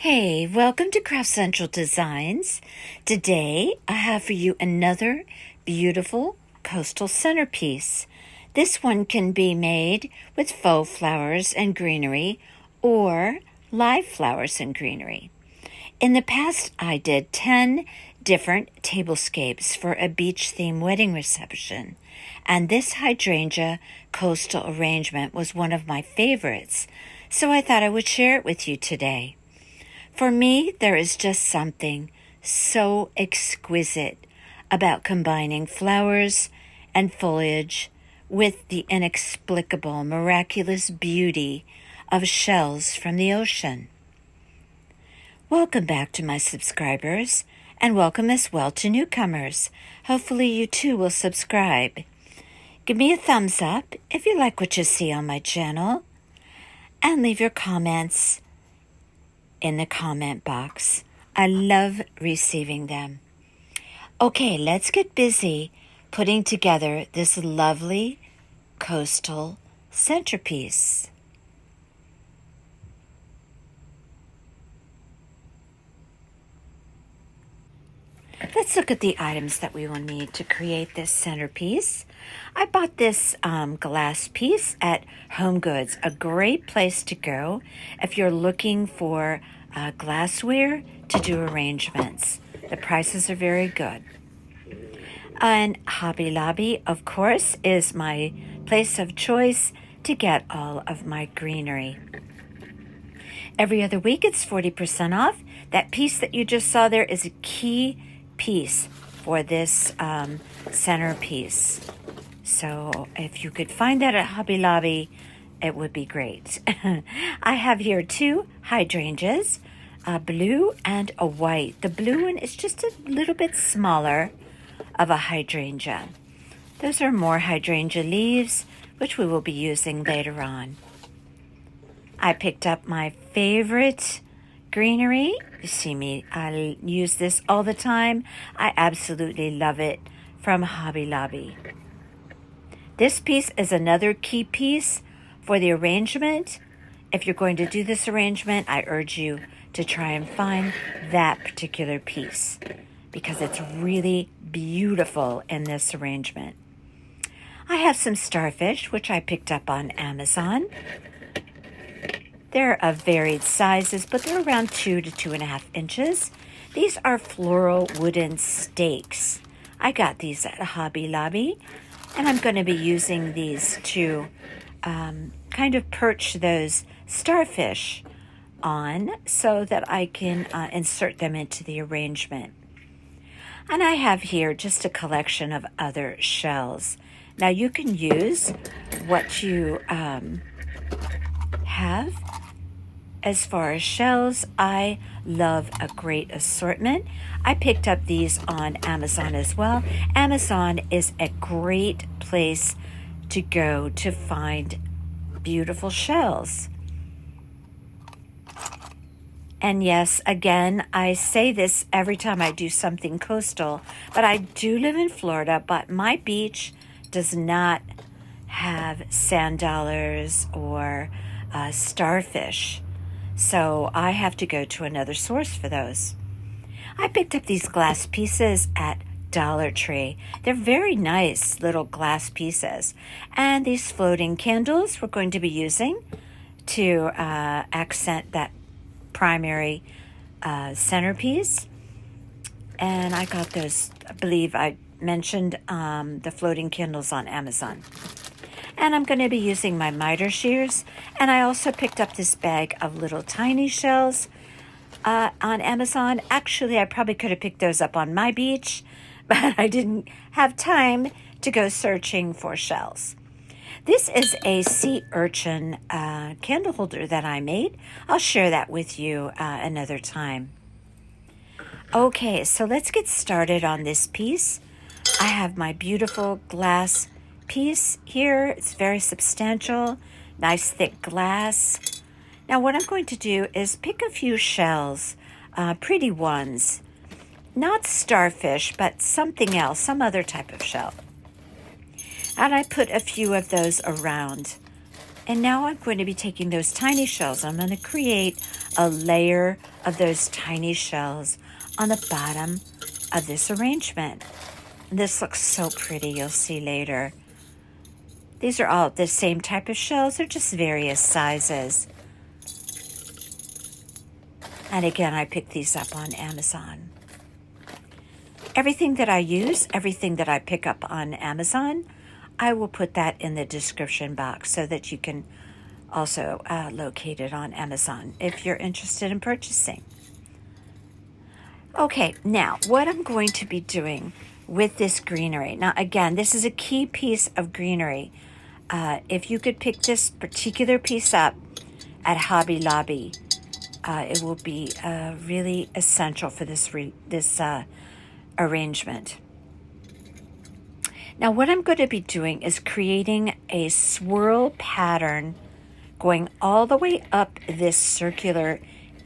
Hey, welcome to Craft Central Designs. Today I have for you another beautiful coastal centerpiece. This one can be made with faux flowers and greenery or live flowers and greenery. In the past, I did 10 different tablescapes for a beach-themed wedding reception, and this hydrangea coastal arrangement was one of my favorites, so I thought I would share it with you today. For me, there is just something so exquisite about combining flowers and foliage with the inexplicable, miraculous beauty of shells from the ocean. Welcome back to my subscribers, and welcome as well to newcomers. Hopefully you too will subscribe. Give me a thumbs up if you like what you see on my channel, and leave your comments in the comment box. I love receiving them. Okay, let's get busy putting together this lovely coastal centerpiece. Let's look at the items that we will need to create this centerpiece. I bought this glass piece at Home Goods, a great place to go if you're looking for glassware to do arrangements. The prices are very good. And Hobby Lobby, of course, is my place of choice to get all of my greenery. Every other week it's 40% off. That piece that you just saw there is a key piece for this centerpiece. So if you could find that at Hobby Lobby, it would be great. I have here two hydrangeas, a blue and a white. The blue one is just a little bit smaller of a hydrangea. Those are more hydrangea leaves, which we will be using later on. I picked up my favorite greenery. You see me, I use this all the time. I absolutely love it, from Hobby Lobby. This piece is another key piece for the arrangement. If you're going to do this arrangement, I urge you to try and find that particular piece because it's really beautiful in this arrangement. I have some starfish, which I picked up on Amazon. They're of varied sizes, but they're around 2 to 2.5 inches. These are floral wooden stakes. I got these at Hobby Lobby, and I'm going to be using these to kind of perch those starfish on so that I can insert them into the arrangement. And I have here just a collection of other shells. Now you can use what you have as far as shells. I love a great assortment. I picked up these on Amazon as well. Amazon is a great place to go to find beautiful shells. And yes, again, I say this every time I do something coastal, but I do live in Florida, but my beach does not have sand dollars or starfish. So I have to go to another source for those. I picked up these glass pieces at Dollar Tree. They're very nice little glass pieces. And these floating candles we're going to be using to accent that primary centerpiece. And I got those, I believe I mentioned the floating candles on Amazon. And I'm going to be using my miter shears. And I also picked up this bag of little tiny shells on Amazon. Actually, I probably could have picked those up on my beach, but I didn't have time to go searching for shells. This is a sea urchin candle holder that I made. I'll share that with you another time. Okay, so let's get started on this piece. I have my beautiful glass piece here. It's very substantial, nice thick glass. Now what I'm going to do is pick a few shells, pretty ones, not starfish, but something else, some other type of shell. And I put a few of those around And now I'm going to be taking those tiny shells. I'm going to create a layer of those tiny shells on the bottom of this arrangement. This looks so pretty, you'll see later. These are all the same type of shells, they're just various sizes. And again, I picked these up on Amazon. Everything that I use, everything that I pick up on Amazon, I will put that in the description box so that you can also locate it on Amazon if you're interested in purchasing. Okay, now what I'm going to be doing with this greenery. Now again, this is a key piece of greenery. If you could pick this particular piece up at Hobby Lobby, it will be really essential for this arrangement. Now what I'm going to be doing is creating a swirl pattern going all the way up this circular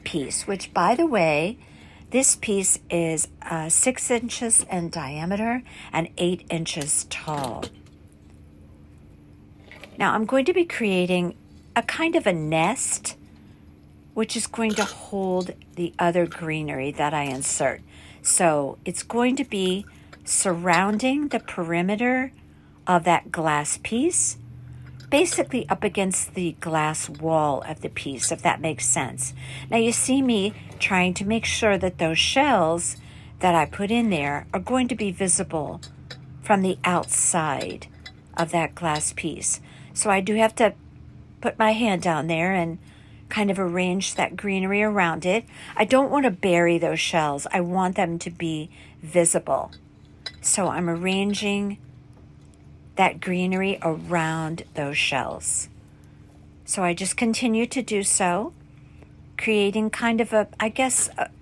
piece, which by the way, this piece is 6 inches in diameter and 8 inches tall. Now I'm going to be creating a kind of a nest, which is going to hold the other greenery that I insert. So it's going to be surrounding the perimeter of that glass piece, basically up against the glass wall of the piece, if that makes sense. Now you see me trying to make sure that those shells that I put in there are going to be visible from the outside of that glass piece. So I do have to put my hand down there and kind of arrange that greenery around it. I don't want to bury those shells. I want them to be visible. So I'm arranging that greenery around those shells. So I just continue to do so, creating kind of a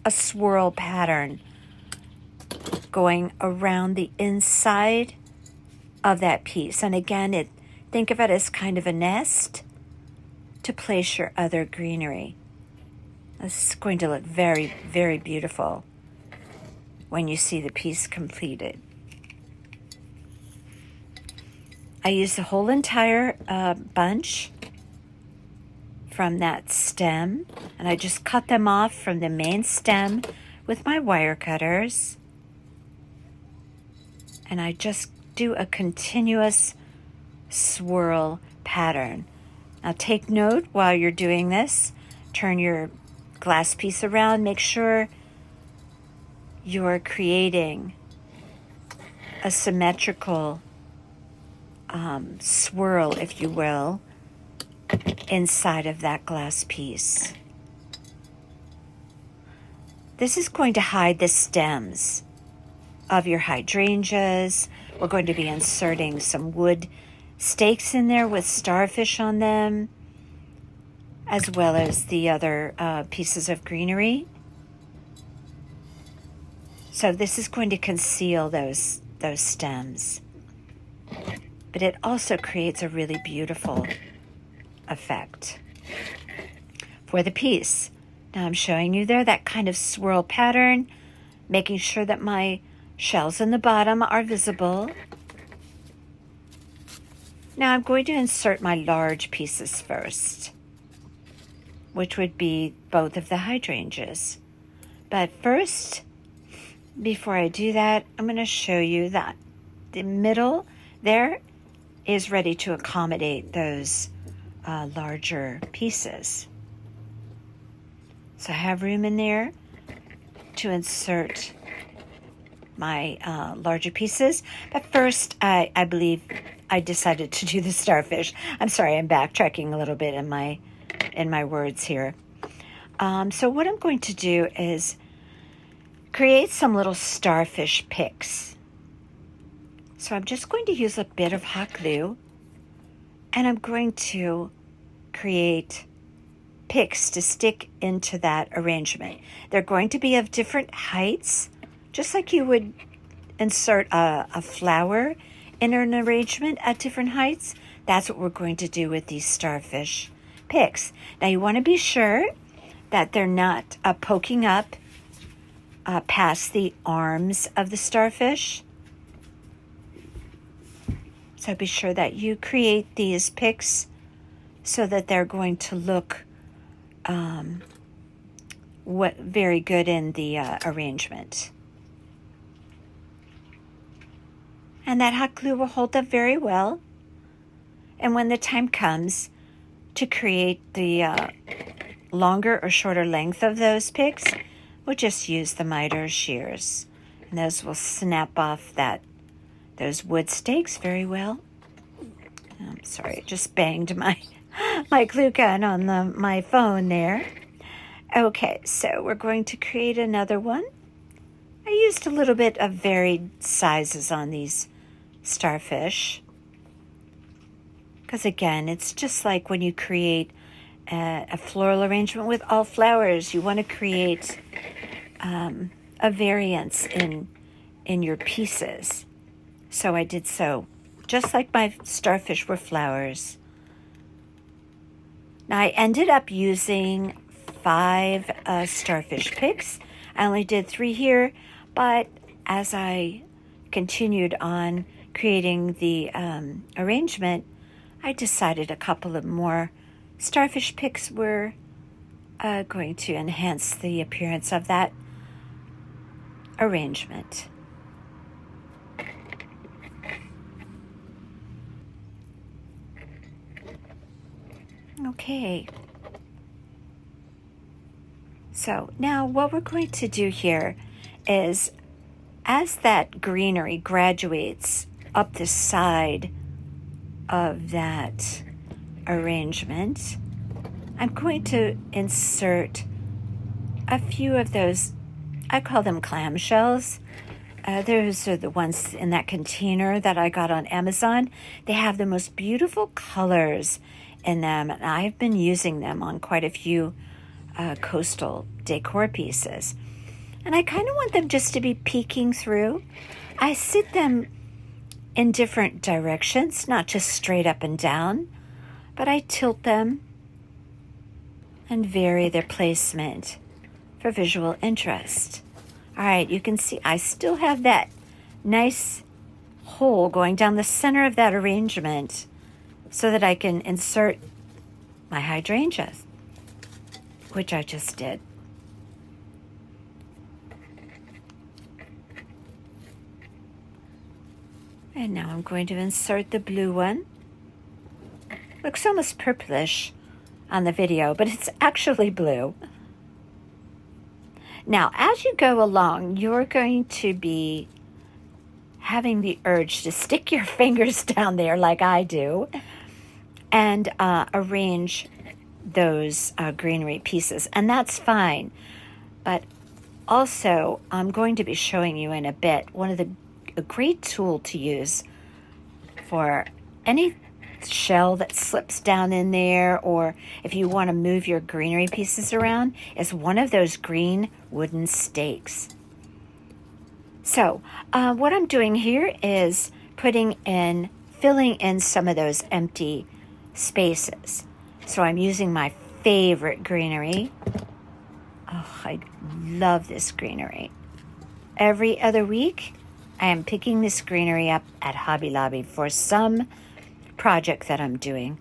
swirl pattern going around the inside of that piece. And again, think of it as kind of a nest to place your other greenery. This is going to look very, very beautiful when you see the piece completed. I use the whole entire bunch from that stem, and I just cut them off from the main stem with my wire cutters. And I just do a continuous swirl pattern. Now take note while you're doing this, turn your glass piece around, make sure you're creating a symmetrical swirl, if you will, inside of that glass piece. This is going to hide the stems of your hydrangeas. We're going to be inserting some wood stakes in there with starfish on them, as well as the other pieces of greenery. So this is going to conceal those stems. But it also creates a really beautiful effect for the piece. Now I'm showing you there that kind of swirl pattern, making sure that my shells in the bottom are visible. Now I'm going to insert my large pieces first, which would be both of the hydrangeas. But first, before I do that, I'm going to show you that the middle there is ready to accommodate those larger pieces. So I have room in there to insert my larger pieces. But first, I believe I decided to do the starfish. I'm sorry, I'm backtracking a little bit in my words here. So what I'm going to do is create some little starfish picks. So I'm just going to use a bit of hot glue, and I'm going to create picks to stick into that arrangement. They're going to be of different heights, just like you would insert a flower in an arrangement at different heights. That's what we're going to do with these starfish picks. Now you want to be sure that they're not poking up past the arms of the starfish. So be sure that you create these picks so that they're going to look very good in the arrangement. And that hot glue will hold up very well. And when the time comes to create the longer or shorter length of those picks, we'll just use the miter shears. And those will snap off those wood stakes very well. I'm sorry, I just banged my glue gun on my phone there. Okay, so we're going to create another one. I used a little bit of varied sizes on these starfish. Because again, it's just like when you create a floral arrangement with all flowers. You want to create a variance in your pieces. So I did so, just like my starfish were flowers. Now I ended up using 5 starfish picks. I only did 3 here, but as I continued on creating the arrangement, I decided a couple of more starfish picks were going to enhance the appearance of that arrangement. Okay. So now what we're going to do here is, as that greenery graduates up the side of that arrangement, I'm going to insert a few of those, I call them clamshells. Those are the ones in that container that I got on Amazon. They have the most beautiful colors in them, and I've been using them on quite a few coastal decor pieces. And I kind of want them just to be peeking through. I sit them in different directions, not just straight up and down, but I tilt them and vary their placement for visual interest. All right, you can see I still have that nice hole going down the center of that arrangement so that I can insert my hydrangeas, which I just did. And now I'm going to insert the blue one. Looks almost purplish on the video, but it's actually blue. Now, as you go along, you're going to be having the urge to stick your fingers down there like I do and arrange those greenery pieces. And that's fine. But also, I'm going to be showing you in a bit a great tool to use for any shell that slips down in there, or if you want to move your greenery pieces around, is one of those green wooden stakes. So what I'm doing here is filling in some of those empty spaces. So I'm using my favorite greenery. Oh, I love this greenery. Every other week, I am picking this greenery up at Hobby Lobby for some project that I'm doing.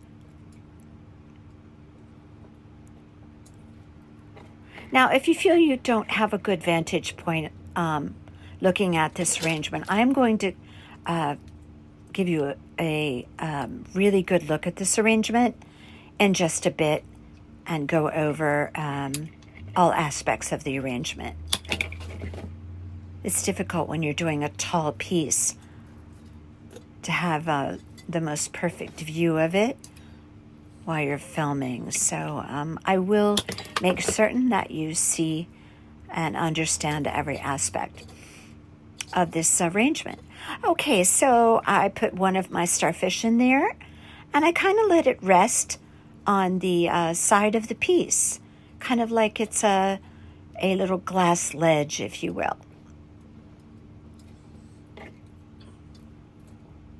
Now, if you feel you don't have a good vantage point looking at this arrangement, I'm going to give you a really good look at this arrangement in just a bit and go over all aspects of the arrangement. It's difficult when you're doing a tall piece to have the most perfect view of it while you're filming. So I will make certain that you see and understand every aspect of this arrangement. Okay, so I put one of my starfish in there, and I kind of let it rest on the side of the piece, kind of like it's a little glass ledge, if you will.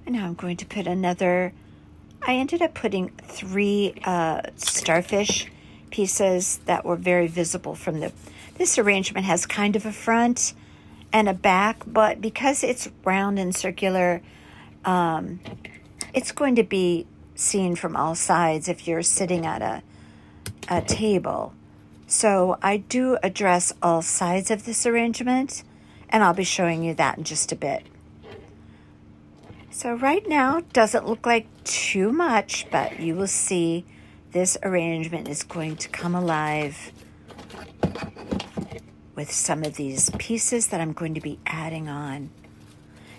And now I'm going to put I ended up putting 3 starfish pieces that were very visible from this arrangement has kind of a front and a back, but because it's round and circular, it's going to be seen from all sides if you're sitting at a table. So I do address all sides of this arrangement, and I'll be showing you that in just a bit. So right now, it doesn't look like too much, but you will see this arrangement is going to come alive with some of these pieces that I'm going to be adding on.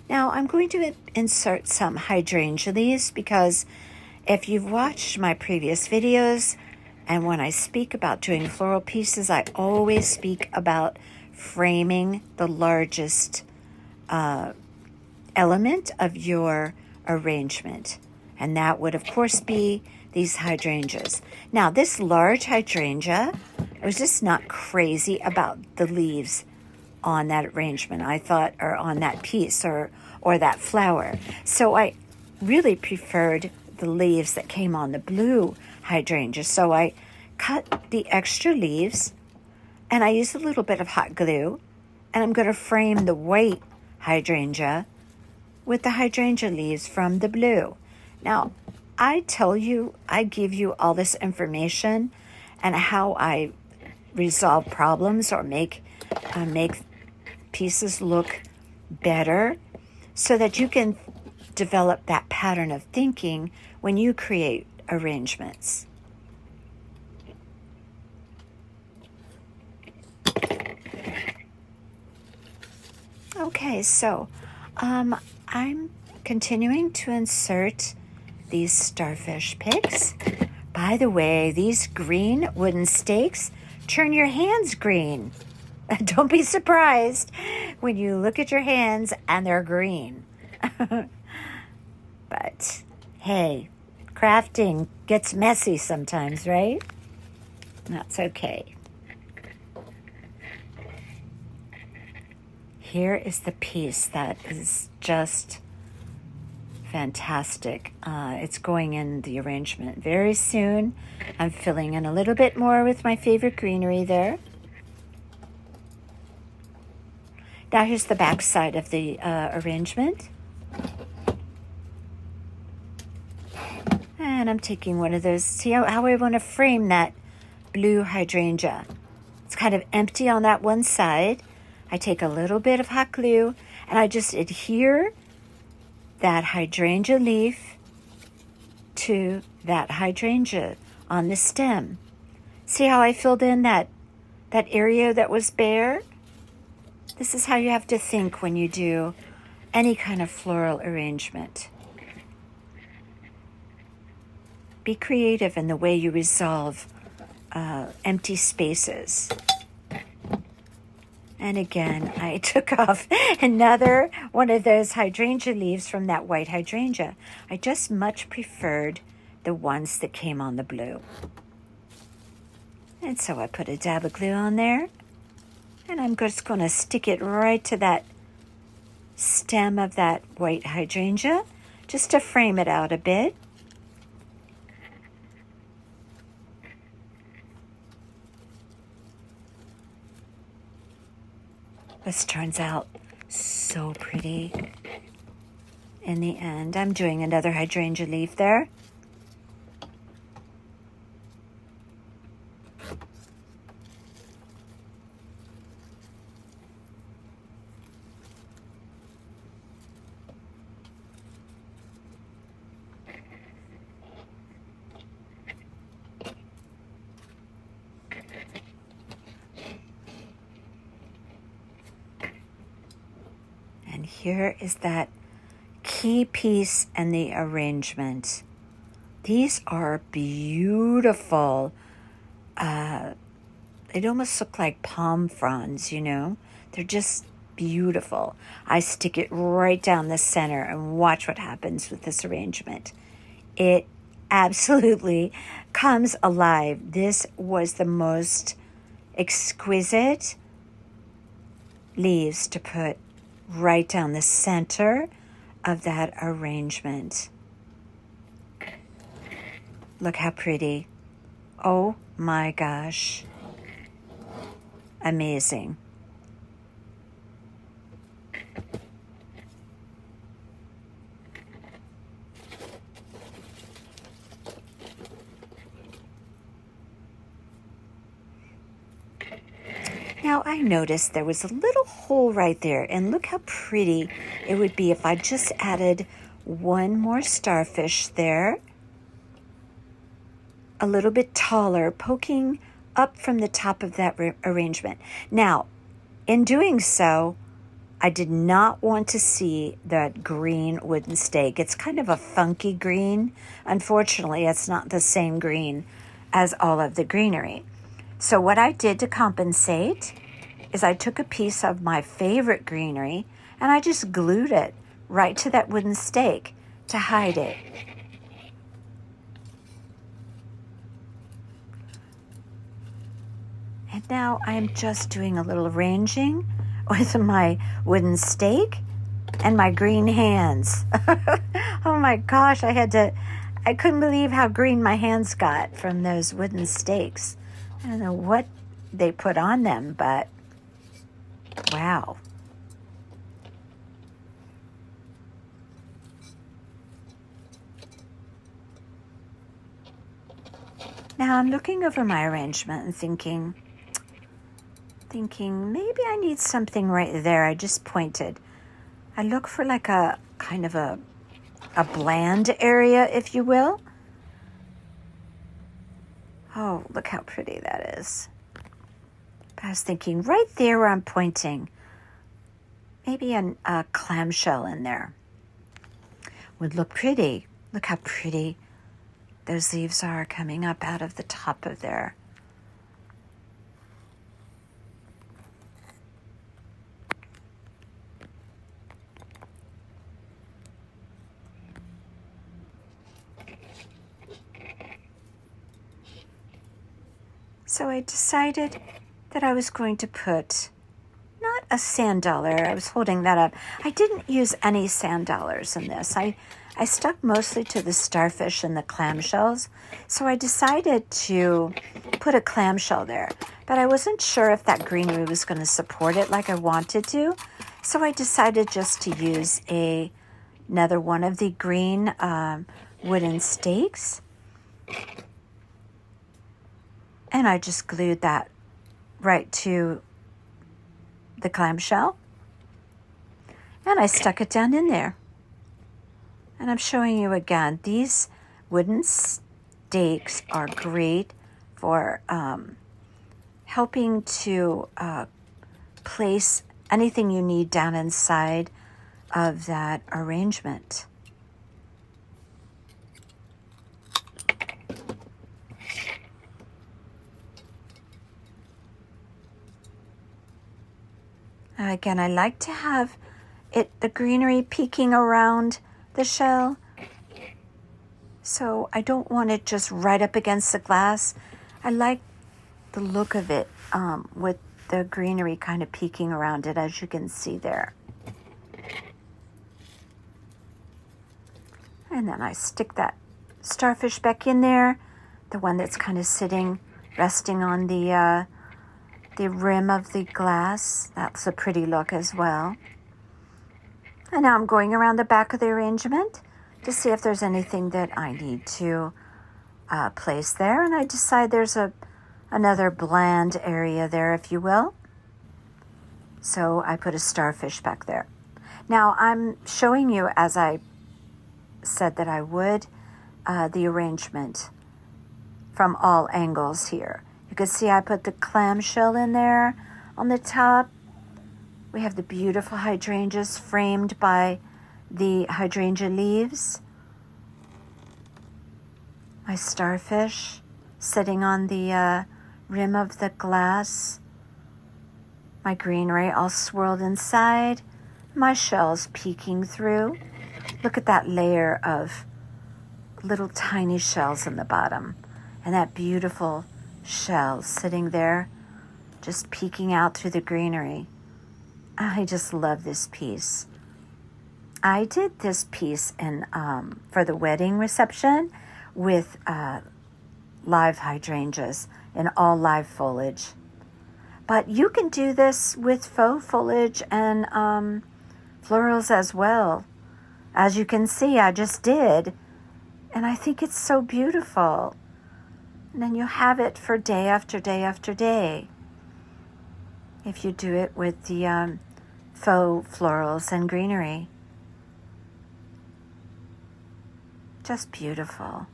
Now, I'm going to insert some hydrangea leaves because if you've watched my previous videos, and when I speak about doing floral pieces, I always speak about framing the largest element of your arrangement. And that would, of course, be these hydrangeas. Now, this large hydrangea, I was just not crazy about the leaves on that arrangement. I thought, or on that piece, or that flower. So I really preferred the leaves that came on the blue hydrangea. So I cut the extra leaves, and I used a little bit of hot glue, and I'm going to frame the white hydrangea with the hydrangea leaves from the blue. Now, I tell you, I give you all this information and how I resolve problems or make pieces look better so that you can develop that pattern of thinking when you create arrangements. Okay, so I'm continuing to insert these starfish picks. By the way, these green wooden stakes turn your hands green. Don't be surprised when you look at your hands and they're green. But hey, crafting gets messy sometimes, right? That's okay. Here is the piece that is just fantastic. It's going in the arrangement very soon. I'm filling in a little bit more with my favorite greenery there. Now here's the back side of the arrangement. And I'm taking one of those, see how I want to frame that blue hydrangea. It's kind of empty on that one side. I take a little bit of hot glue and I just adhere that hydrangea leaf to that hydrangea on the stem. See how I filled in that area that was bare? This is how you have to think when you do any kind of floral arrangement. Be creative in the way you resolve empty spaces. And again, I took off another one of those hydrangea leaves from that white hydrangea. I just much preferred the ones that came on the blue. And so I put a dab of glue on there. And I'm just going to stick it right to that stem of that white hydrangea, just to frame it out a bit. This turns out so pretty in the end. I'm doing another hydrangea leaf there. And here is that key piece and the arrangement. These are beautiful. They almost look like palm fronds, you know. They're just beautiful. I stick it right down the center and watch what happens with this arrangement. It absolutely comes alive. This was the most exquisite leaves to put right down the center of that arrangement. Look how pretty. Oh my gosh. Amazing. Now I noticed there was a little hole right there, and look how pretty it would be if I just added one more starfish there, a little bit taller, poking up from the top of that arrangement. Now, in doing so, I did not want to see that green wooden stake. It's kind of a funky green. Unfortunately, it's not the same green as all of the greenery. So what I did to compensate is I took a piece of my favorite greenery and I just glued it right to that wooden stake to hide it. And now I am just doing a little arranging with my wooden stake and my green hands. Oh my gosh, I couldn't believe how green my hands got from those wooden stakes. I don't know what they put on them, but wow. Now I'm looking over my arrangement and thinking maybe I need something right there. I just pointed. I look for like a kind of a bland area, if you will. Oh, look how pretty that is. But I was thinking right there where I'm pointing, maybe a clamshell in there would look pretty. Look how pretty those leaves are coming up out of the top of there. So I decided that I was going to put not a sand dollar. I was holding that up. I didn't use any sand dollars in this. I stuck mostly to the starfish and the clamshells. So I decided to put a clamshell there. But I wasn't sure if that greenery was going to support it like I wanted to. So I decided just to use another one of the green wooden stakes. And I just glued that right to the clamshell. And I stuck it down in there. And I'm showing you again, these wooden stakes are great for helping to place anything you need down inside of that arrangement. Again, I like to have the greenery peeking around the shell. So I don't want it just right up against the glass. I like the look of it with the greenery kind of peeking around it, as you can see there. And then I stick that starfish back in there, the one that's kind of sitting, resting on the rim of the glass. That's a pretty look as well. And now I'm going around the back of the arrangement to see if there's anything that I need to place there. And I decide there's another bland area there, if you will. So I put a starfish back there. Now I'm showing you, as I said that I would, the arrangement from all angles here. You can see I put the clamshell in there on the top. We have the beautiful hydrangeas framed by the hydrangea leaves. My starfish sitting on the rim of the glass. My greenery all swirled inside. My shells peeking through. Look at that layer of little tiny shells in the bottom. And that beautiful shell sitting there, just peeking out through the greenery. I just love this piece. I did this piece in for the wedding reception with live hydrangeas and all live foliage. But you can do this with faux foliage and florals as well. As you can see, I just did. And I think it's so beautiful. And then you have it for day after day after day. if you do it with the faux florals and greenery. Just beautiful.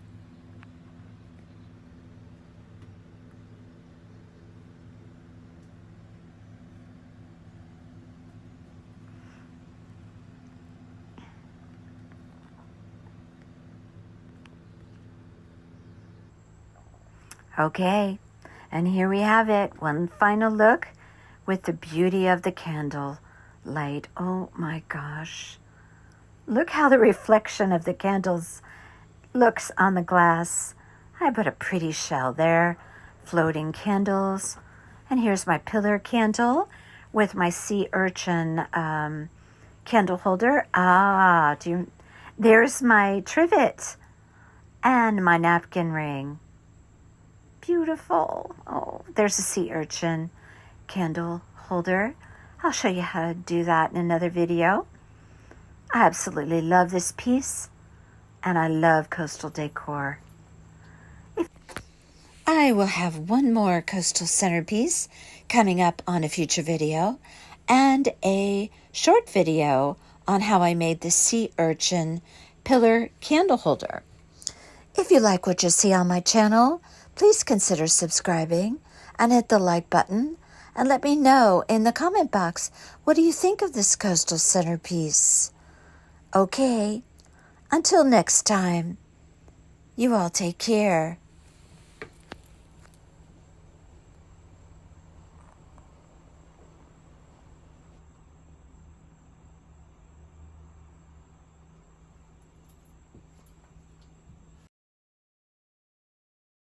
Okay, and here we have it. One final look with the beauty of the candle light. Oh my gosh. Look how the reflection of the candles looks on the glass. I put a pretty shell there, floating candles. And here's my pillar candle with my sea urchin candle holder. There's my trivet and my napkin ring. Beautiful. Oh, there's a sea urchin candle holder. I'll show you how to do that in another video. I absolutely love this piece, and I love coastal decor. I will have one more coastal centerpiece coming up on a future video, and a short video on how I made the sea urchin pillar candle holder. If you like what you see on my channel, please consider subscribing and hit the like button, and let me know in the comment box, what do you think of this coastal centerpiece? Okay, until next time, you all take care.